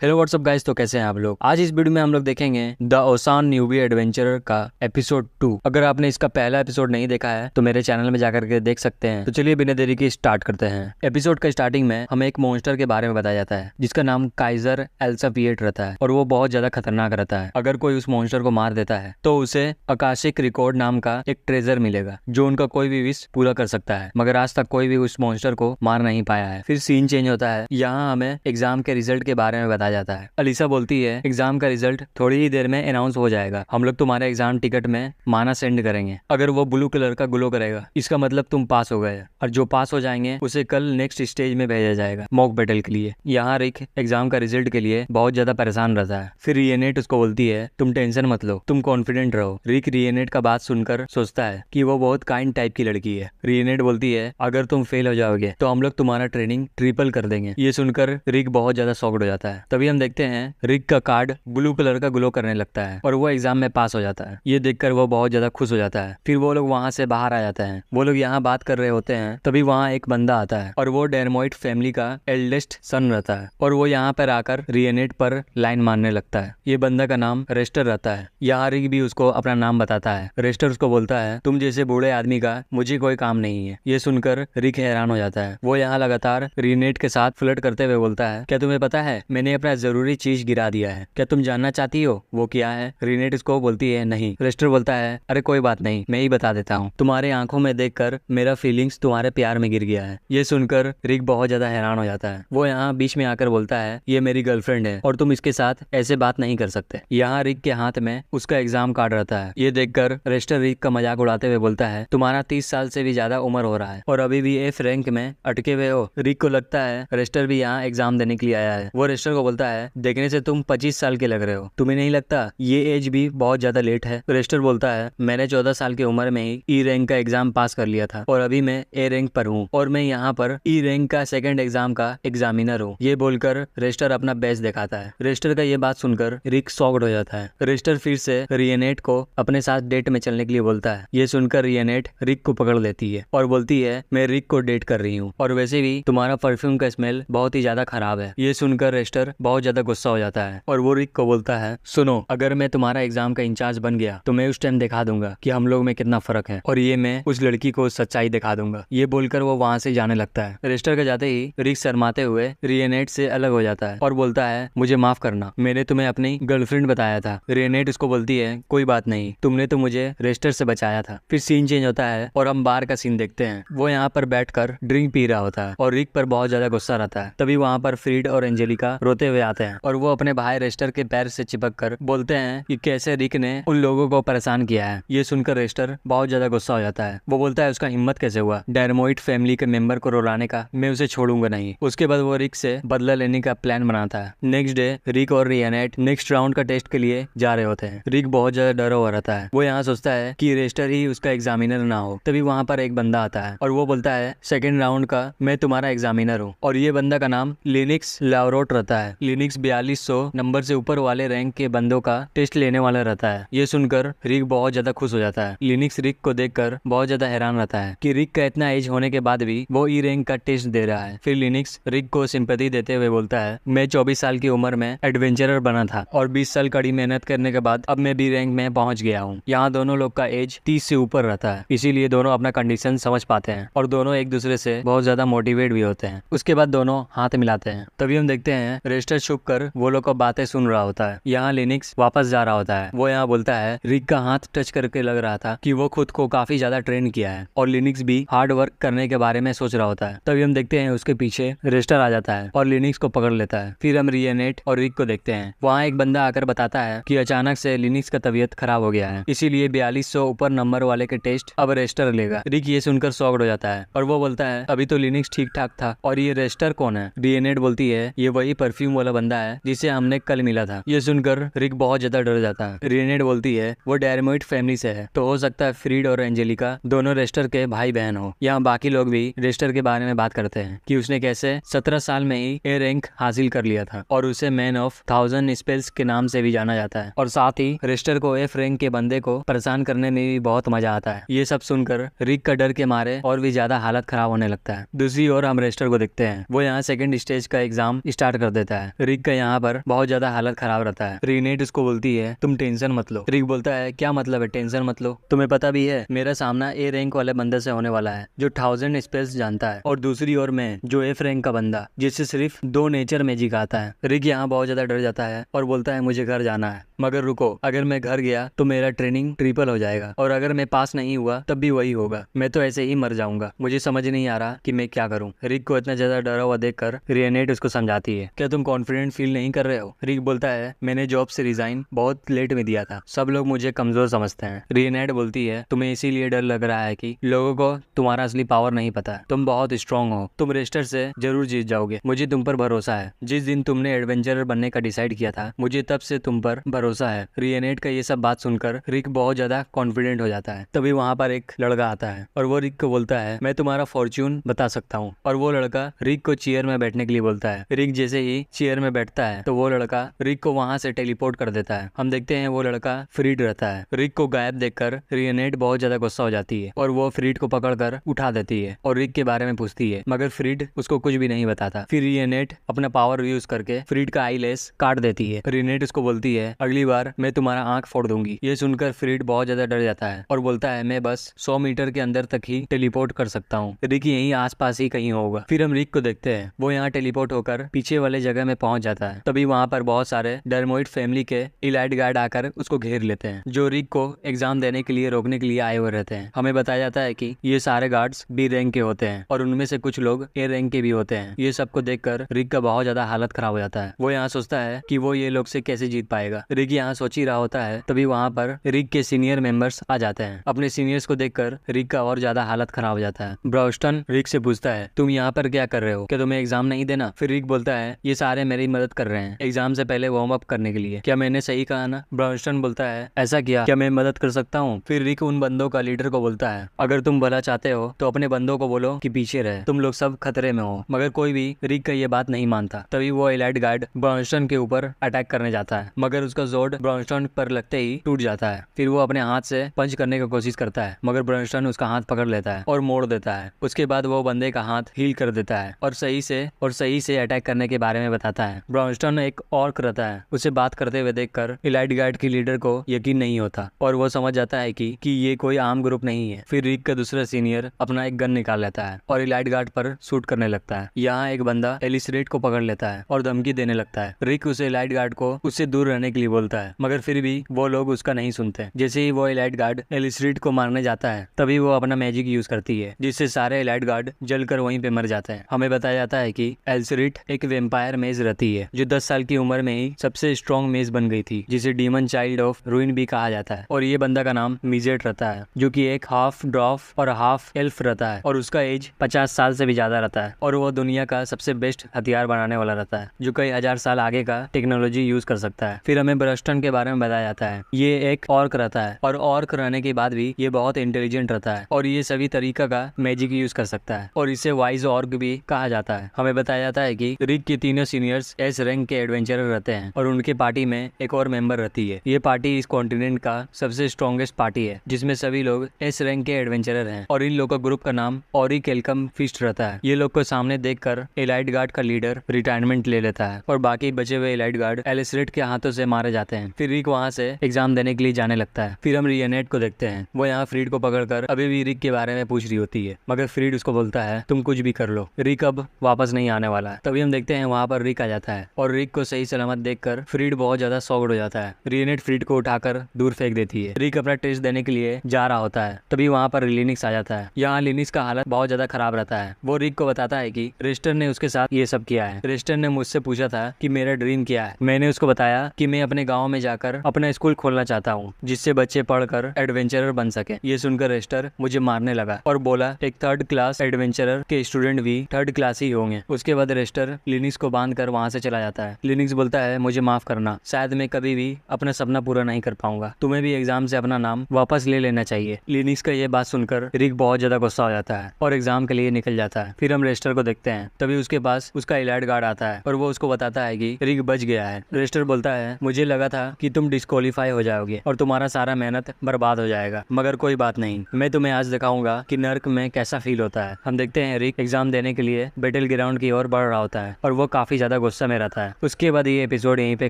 Hello what's up guys, तो कैसे हैं आप लोग। आज इस वीडियो में हम लोग देखेंगे द ओसान न्यूबी एडवेंचरर का एपिसोड 2। अगर आपने इसका पहला एपिसोड नहीं देखा है तो मेरे चैनल में जाकर के देख सकते हैं। तो चलिए बिना देरी के स्टार्ट करते हैं। एपिसोड का स्टार्टिंग में हमें एक मॉन्स्टर के बारे में बताया जाता है जिसका नाम काइजर एल्साफिएट रहता है और वो बहुत ज्यादा खतरनाक रहता है। अगर कोई उस मॉन्स्टर को मार देता है तो उसे आकाशिक रिकॉर्ड नाम का एक ट्रेजर मिलेगा जो उनका कोई भी विश पूरा कर सकता है, मगर आज तक कोई भी उस मॉन्स्टर को मार नहीं पाया है। फिर सीन चेंज होता है। यहाँ हमें एग्जाम के रिजल्ट के बारे में बताया जाता है। अलीसा बोलती है एग्जाम का रिजल्ट थोड़ी ही देर में अनाउंस हो जाएगा, हम लोग तुम्हारे एग्जाम टिकट में माना सेंड करेंगे। अगर वो ब्लू कलर का ग्लो करेगा इसका मतलब तुम पास हो गए, और जो पास हो जाएंगे उसे कल नेक्स्ट स्टेज में भेजा जाएगा मॉक बैटल के लिए। यहाँ रिक एग्जाम का रिजल्ट के लिए बहुत ज्यादा परेशान रहता है। फिर रियनेट उसको बोलती है तुम टेंशन मत लो, तुम कॉन्फिडेंट रहो। रिक रियनेट का बात सुनकर सोचता है कि वो बहुत काइंड टाइप की लड़की है। रियनेट बोलती है अगर तुम फेल हो जाओगे तो हम लोग तुम्हारा ट्रेनिंग ट्रिपल कर देंगे। ये सुनकर रिक बहुत ज्यादा शॉक्ड हो जाता है। तभी हम देखते हैं रिक का कार्ड ब्लू कलर का ग्लो करने लगता है और वो एग्जाम में पास हो जाता है। ये देखकर वो बहुत ज्यादा खुश हो जाता है। फिर वो लोग वहाँ से बाहर आ जाते हैं। वो लोग यहाँ बात कर रहे होते हैं तभी वहाँ एक बंदा आता है और वो डेरमोइट फैमिली का एल्डेस्ट सन रहता है और वो यहाँ पर आकर रियनेट पर लाइन मारने लगता है। ये बंदा का नाम रेस्टर रहता है। यहाँ रिक भी उसको अपना नाम बताता है। रेस्टर उसको बोलता है तुम जैसे बूढ़े आदमी का मुझे कोई काम नहीं है। ये सुनकर रिक हैरान हो जाता है। वो यहाँ लगातार रियनेट के साथ फ्लर्ट करते हुए बोलता है क्या तुम्हें पता है मैंने अपना जरूरी चीज गिरा दिया है, क्या तुम जानना चाहती हो वो क्या है। रिनेट इसको बोलती है नहीं। रेस्टर बोलता है अरे कोई बात नहीं, मैं ही बता देता हूँ। तुम्हारे आंखों में देखकर मेरा फीलिंग्स तुम्हारे प्यार में गिर गया है। ये सुनकर रिक बहुत ज्यादा हैरान हो जाता है। वो यहाँ बीच में आकर बोलता है ये मेरी गर्लफ्रेंड है और तुम इसके साथ ऐसे बात नहीं कर सकते। यहाँ रिक के हाथ में उसका एग्जाम कार्ड रहता है। ये देखकर रेस्टर रिक का मजाक उड़ाते हुए बोलता है तुम्हारा 30 साल से भी ज्यादा उम्र हो रहा है और अभी भी एफ रैंक में अटके हुए हो। रिक को लगता है रेस्टर भी यहाँ एग्जाम देने के लिए आया है। वो रेस्टर को बोलता है देखने से तुम 25 साल के लग रहे हो, तुम्हें नहीं लगता ये एज भी बहुत ज्यादा लेट है। रेस्टर बोलता है मैंने 14 साल की उम्र में ही ई रैंक का एग्जाम पास कर लिया था और अभी मैं ए रैंक पर हूँ और मैं यहाँ पर ई रैंक का सेकंड एग्जाम का एग्जामिनर हूँ। ये बोलकर रेस्टर अपना बेस्ट दिखाता है। रेस्टर का ये बात सुनकर रिक शॉक्ड हो जाता है। रेस्टर फिर से रियनेट को अपने साथ डेट में चलने के लिए बोलता है। ये सुनकर रियनेट रिक को पकड़ लेती है और बोलती है मैं रिक को डेट कर रही हूँ और वैसे भी तुम्हारा परफ्यूम का स्मेल बहुत ही ज्यादा खराब है। ये सुनकर रेस्टर बहुत ज्यादा गुस्सा हो जाता है और वो रिक को बोलता है सुनो, अगर मैं तुम्हारा एग्जाम का इंचार्ज बन गया तो मैं उस टाइम दिखा दूंगा कि हम लोग में कितना फर्क है और ये मैं उस लड़की को सच्चाई दिखा दूंगा। ये बोलकर वो वहाँ से जाने लगता है। रेस्टर का जाते ही रिक शर्माते हुए रियनेट से अलग हो जाता है और बोलता है मुझे माफ करना, मैंने तुम्हें अपनी गर्लफ्रेंड बताया था। रियनेट उसको बोलती है कोई बात नहीं, तुमने तो मुझे रेस्टर से बचाया था। फिर सीन चेंज होता है और हम बार का सीन देखते हैं। वो यहाँ पर बैठकर ड्रिंक पी रहा होता है और रिक पर बहुत ज्यादा गुस्सा रहता है। तभी वहाँ पर फ्रीड और एंजेलिका रोते हुए आते हैं और वो अपने भाई रेस्टर के पैर से चिपक कर बोलते हैं कि कैसे रिक ने उन लोगों को परेशान किया है। ये सुनकर रेस्टर बहुत ज्यादा गुस्सा हो जाता है। वो बोलता है उसका हिम्मत कैसे हुआ डेरमोइट फैमिली के मेंबर को रुलाने का, मैं उसे छोड़ूंगा नहीं। उसके बाद वो रिक से बदला लेने का प्लान बनाता है। नेक्स्ट डे रिक और रियनेट नेक्स्ट राउंड का टेस्ट के लिए जा रहे होते हैं। रिक बहुत ज्यादा डरा हुआ रहता है। वो यहाँ सोचता है कि रेस्टर ही उसका एग्जामिनर ना हो। तभी वहाँ पर एक बंदा आता है और वो बोलता है सेकेंड राउंड का मैं तुम्हारा एग्जामिनर हूँ। और ये बंदा का नाम लिनिक्स लावरोट रहता है। लिनिक्स 4200 नंबर से ऊपर वाले रैंक के बंदों का टेस्ट लेने वाला रहता है। ये सुनकर रिक बहुत ज्यादा खुश हो जाता है। लिनिक्स रिक को देखकर बहुत ज्यादा हैरान रहता है कि रिक का इतना एज होने के बाद भी वो ई रैंक का टेस्ट दे रहा है। फिर लिनिक्स रिक को सिंपैथी देते हुए बोलता है मैं 24 साल की उम्र में एडवेंचरर बना था और 20 साल कड़ी मेहनत करने के बाद अब मैं बी रैंक में पहुंच गया हूँ। यहाँ दोनों लोग का एज 30 से ऊपर रहता है, इसीलिए दोनों अपना कंडीशन समझ पाते हैं और दोनों एक दूसरे से बहुत ज्यादा मोटिवेट भी होते हैं। उसके बाद दोनों हाथ मिलाते हैं। तभी हम देखते हैं रेस्टर छुप कर वो लोग को बातें सुन रहा होता है। यहाँ लिनिक्स वापस जा रहा होता है। वो यहाँ बोलता है रिक का हाथ टच करके लग रहा था कि वो खुद को काफी ज्यादा ट्रेन किया है और लिनिक्स भी हार्ड वर्क करने के बारे में सोच रहा होता है। तभी हम देखते हैं उसके पीछे रेस्टर आ जाता है और लिनिक्स को पकड़ लेता है। फिर हम रियनेट और रिक को देखते हैं। वहाँ एक बंदा आकर बताता है कि अचानक से लिनिक्स का तबीयत खराब हो गया है, इसीलिए 4200 ऊपर नंबर वाले के टेस्ट अब रेस्टर लेगा। रिक ये सुनकर शॉक्ड हो जाता है और वो बोलता है अभी तो लिनिक्स ठीक ठाक था और ये रेस्टर कौन है। रियनेट बोलती है ये वही परफ्यूम वाला बंदा है जिसे हमने कल मिला था। ये सुनकर रिक बहुत ज्यादा डर जाता है। रियनेट बोलती है वो डेरमोइट फैमिली से है, तो हो सकता है फ्रीड और एंजेलिका दोनों रेस्टर के भाई बहन हो। यहाँ बाकी लोग भी रेस्टर के बारे में बात करते हैं कि उसने कैसे 17 साल में ही ए रैंक हासिल कर लिया था और उसे मैन ऑफ 1000 स्पेल्स के नाम से भी जाना जाता है और साथ ही रेस्टर को एफ रैंक के बंदे को परेशान करने में भी बहुत मजा आता है। ये सब सुनकर रिक का डर के मारे और भी ज्यादा हालत खराब होने लगता है। दूसरी ओर हम रेस्टर को देखते हैं। वो यहाँ सेकंड स्टेज का एग्जाम स्टार्ट कर देता है। है। रिक का यहाँ पर बहुत ज्यादा हालत खराब रहता है। रिनेट उसको बोलती है तुम टेंशन मत लो। रिक बोलता है क्या मतलब है टेंशन मत लो, तुम्हें पता भी है मेरा सामना ए रैंक वाले बंदे से होने वाला है जो 1000 स्पेल्स जानता है, और दूसरी ओर मैं जो एफ रैंक का बंदा जिससे सिर्फ 2 नेचर मैजिक आता है। रिक यहाँ बहुत ज्यादा डर जाता है और बोलता है मुझे घर जाना है, मगर रुको, अगर मैं घर गया तो मेरा ट्रेनिंग ट्रिपल हो जाएगा, और अगर मैं पास नहीं हुआ तब भी वही होगा, मैं तो ऐसे ही मर जाऊंगा। मुझे समझ नहीं आ रहा कि मैं क्या करूं। रिक को इतना ज्यादा डरा हुआ देखकर रियनेट उसको समझाती है क्या तुम कॉन्फिडेंट फील नहीं कर रहे हो। रिक बोलता है मैंने जॉब से रिजाइन बहुत लेट में दिया था, सब लोग मुझे कमजोर समझते हैं। रियनेट बोलती है तुम्हें इसीलिए डर लग रहा है कि लोगों को तुम्हारा असली पावर नहीं पता, तुम बहुत स्ट्रांग हो, तुम रेस्टर से जरूर जीत जाओगे, मुझे तुम पर भरोसा है। जिस दिन तुमने एडवेंचरर बनने का डिसाइड किया था मुझे तब से तुम पर भरोसा है। रियनेट का ये सब बात सुनकर रिक बहुत ज्यादा कॉन्फिडेंट हो जाता है। तभी वहाँ पर एक लड़का आता है और वो रिक को बोलता है मैं तुम्हारा फॉर्च्यून बता सकता हूँ, और वो लड़का रिक को चेयर में बैठने के लिए बोलता है। रिक जैसे ही चेयर में बैठता है तो वो लड़का रिक को वहाँ से टेलीपोर्ट कर देता है। हम देखते हैं वो लड़का फ्रीड रहता है। रिक को गायब देखकर रियनेट बहुत ज्यादा गुस्सा हो जाती है और वो फ्रीड को पकड़कर उठा देती है और रिक के बारे में पूछती है, मगर फ्रीड उसको कुछ भी नहीं बताता। फिर रियनेट अपना पावर यूज करके फ्रीड का आई लेस काट देती है। रियनेट उसको बोलती है अगली बार मैं तुम्हारा आंख फोड़ दूंगी। ये सुनकर फ्रीड बहुत ज्यादा डर जाता है और बोलता है मैं बस 100 मीटर के अंदर तक ही टेलीपोर्ट कर सकता हूँ, रिक यहीं आसपास ही कहीं होगा। फिर हम रिक को देखते हैं, वो यहाँ टेलीपोर्ट होकर पीछे वाले जगह में पहुंच जाता है। तभी वहाँ पर बहुत सारे डर्मोइड फैमिली के इलाइट गार्ड आकर उसको घेर लेते हैं, जो रिक को एग्जाम देने के लिए रोकने के लिए आए हुए रहते हैं। हमें बताया जाता है कि ये सारे गार्ड्स बी रैंक के होते हैं और उनमें से कुछ लोग ए रैंक के भी होते हैं। ये सबको देखकर रिक का बहुत ज्यादा हालत खराब हो जाता है। वो यहाँ सोचता है कि वो ये लोग से कैसे जीत पाएगा। रिक यहाँ सोच ही रहा होता है, तभी वहाँ पर रिक के सीनियर मेंबर्स आ जाते हैं। अपने सीनियर्स को देखकर रिक का और ज्यादा हालत खराब हो जाता है। ब्राउस्टन रिक से पूछता है तुम यहाँ पर क्या कर रहे हो, क्या तुम्हें एग्जाम नहीं देना। फिर रिक बोलता है ये सारे मेरी मदद कर रहे हैं एग्जाम से पहले वार्म अप करने के लिए, क्या मैंने सही कहा ना। ब्राउस्टन बोलता है ऐसा क्या मैं मदद कर सकता हूँ। फिर रिक उन बंदों का लीडर को बोलता है अगर तुम भला चाहते हो तो अपने बंदों को बोलो कि पीछे रहे, तुम लोग सब खतरे में हो। मगर कोई भी रिक का ये बात नहीं मानता। तभी वो एलाइट गार्ड ब्राउस्टन के ऊपर अटैक करने जाता है, मगर उसका जोर्ड ब्राउस्टन पर लगते ही टूट जाता है। फिर वो अपने हाथ से पंच करने की कोशिश करता है, मगर ब्राउस्टन उसका हाथ पकड़ लेता है और मोड़ देता है। उसके बाद वो बंदे का हाथ हील कर देता है और सही से अटैक करने के बारे में बताता है। ब्राउस्टन एक ऑर्क रहता है, उसे बात करते हुए देखकर एलाइट गार्ड के लीडर को यकीन नहीं होता और वो समझ जाता है कि ये कोई आम ग्रुप नहीं है। फिर रिक का दूसरा सीनियर अपना एक गन निकाल लेता है और एलाइट गार्ड पर शूट करने लगता है। यहाँ एक बंदा एलिसरेट को पकड़ लेता है और धमकी देने लगता है। रिक उसे एलाइट गार्ड को उससे दूर रहने के लिए बोलता है, मगर फिर भी वो लोग उसका नहीं सुनते। जैसे ही वो एलाइट गार्ड एलिसरेट को मारने जाता है तभी वो अपना मैजिक यूज करती है, जिससे सारे एलाइट गार्ड जलकर वहीं पे मर जाते हैं। हमें बताया जाता है कि एलिसरेट एक वेम्पायर मेज रहती है जो 10 साल की उम्र में ही सबसे स्ट्रॉन्ग मेज बन गई थी, जिसे डीमन चाइल्ड ऑफ रूइन भी कहा जाता है। और ये बंदा का नाम मिजेट रहता है, जो कि एक हाफ ड्वार्फ और हाफ एल्फ रहता है और उसका एज 50 साल से भी ज्यादा रहता है। और वो दुनिया का सबसे बेस्ट हथियार बनाने वाला रहता है, जो कई हजार साल आगे का टेक्नोलॉजी यूज कर सकता है। फिर हमें ब्रस्टन के बारे में बताया जाता है, ये एक ऑर्क रहता है और ऑर्क रहने के बाद भी ये बहुत इंटेलिजेंट रहता है और ये सभी तरीका का मैजिक यूज कर सकता है और इसे वाइज ऑर्क भी कहा जाता है। हमें बताया जाता है कि रिक के तीनों सीनियर्स एस रैंक के एडवेंचरर रहते हैं और उनके पार्टी में एक और मेंबर रहती है। ये पार्टी इस कॉन्टिनेंट का सबसे स्ट्रॉन्गेस्ट पार्टी है, जिसमें सभी लोग एस रैंक के एडवेंचरर हैं और इन लोग का ग्रुप का नाम ऑरी केलकम फिस्ट रहता है। ये लोग को सामने देखकर एलाइट गार्ड का लीडर रिटायरमेंट ले लेता है और बाकी बचे हुए एलाइट गार्ड एलिसरेट के हाथों से मारे जाते हैं। फिर रिक वहाँ से एग्जाम देने के लिए जाने लगता है। फिर हम रियनेट को देखते हैं, वो यहाँ फ्रीड को पकड़कर अभी भी रिक के बारे में पूछ रही होती है, मगर फ्रीड उसको बोलता है तुम कुछ भी कर लो, रिक अब वापस नहीं आने वाला है। तभी हम देखते हैं वहाँ पर रिक आ जाता है और रिक को सही सलामत देखकर फ्रीड बहुत ज्यादा शॉक्ड हो जाता है। रियनेट फ्रीड को उठाकर दूर फेंक देती है। रिक अपना टेस्ट देने के लिए जा रहा होता है, तभी वहाँ पर लिनिक्स आ जाता है। यहाँ लिनिक्स का हालत बहुत ज्यादा खराब रहता है। वो रिक को बताता है कि रेस्टर ने उसके साथ ये सब किया है। रेस्टर ने मुझसे पूछा था कि मेरा ड्रीम क्या है। मैंने उसको बताया कि मैं अपने गाँव में जाकर अपना स्कूल खोलना चाहता हूँ, जिससे बच्चे पढ़कर एडवेंचरर बन सके। ये सुनकर रेस्टर मुझे मारने लगा और बोला एक 3rd क्लास एडवेंचरर के स्टूडेंट भी 3rd क्लास ही होंगे। उसके बाद रेस्टर लिनिक्स को बांध कर वहाँ से चला जाता है। लिनिक्स बोलता है मुझे माफ करना, शायद मैं कभी भी अपना सपना पूरा नहीं कर पाऊंगा, तुम्हें भी एग्जाम से अपना नाम वापस ले लेना चाहिए। लिनिक्स का ये बात सुनकर रिक बहुत ज्यादा गुस्सा हो जाता है और एग्जाम के लिए निकल जाता है। फिर हम रेस्टर को देखते हैं, तभी उसके पास उसका एलाइट गार्ड आता है और वो उसको बताता है कि रिक बच गया है। रेस्टर बोलता है मुझे लगा था कि तुम डिस्क्वालीफाई हो जाओगे और तुम्हारा सारा मेहनत बर्बाद हो जाएगा, मगर कोई बात नहीं, मैं तुम्हें आज दिखाऊंगा कि नर्क में कैसा फील होता है। हम देखते हैं रिक एग्जाम देने के लिए बैटल ग्राउंड की ओर बढ़ रहा होता है और वो काफी ज्यादा ज्यादा गुस्सा में रहता है। उसके बाद ये एपिसोड यहीं पे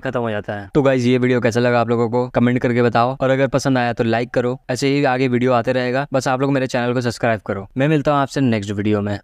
खत्म हो जाता है। तो गाइज ये वीडियो कैसा लगा आप लोगों को कमेंट करके बताओ, और अगर पसंद आया तो लाइक करो। ऐसे ही आगे वीडियो आते रहेगा, बस आप लोग मेरे चैनल को सब्सक्राइब करो। मैं मिलता हूँ आपसे नेक्स्ट वीडियो में।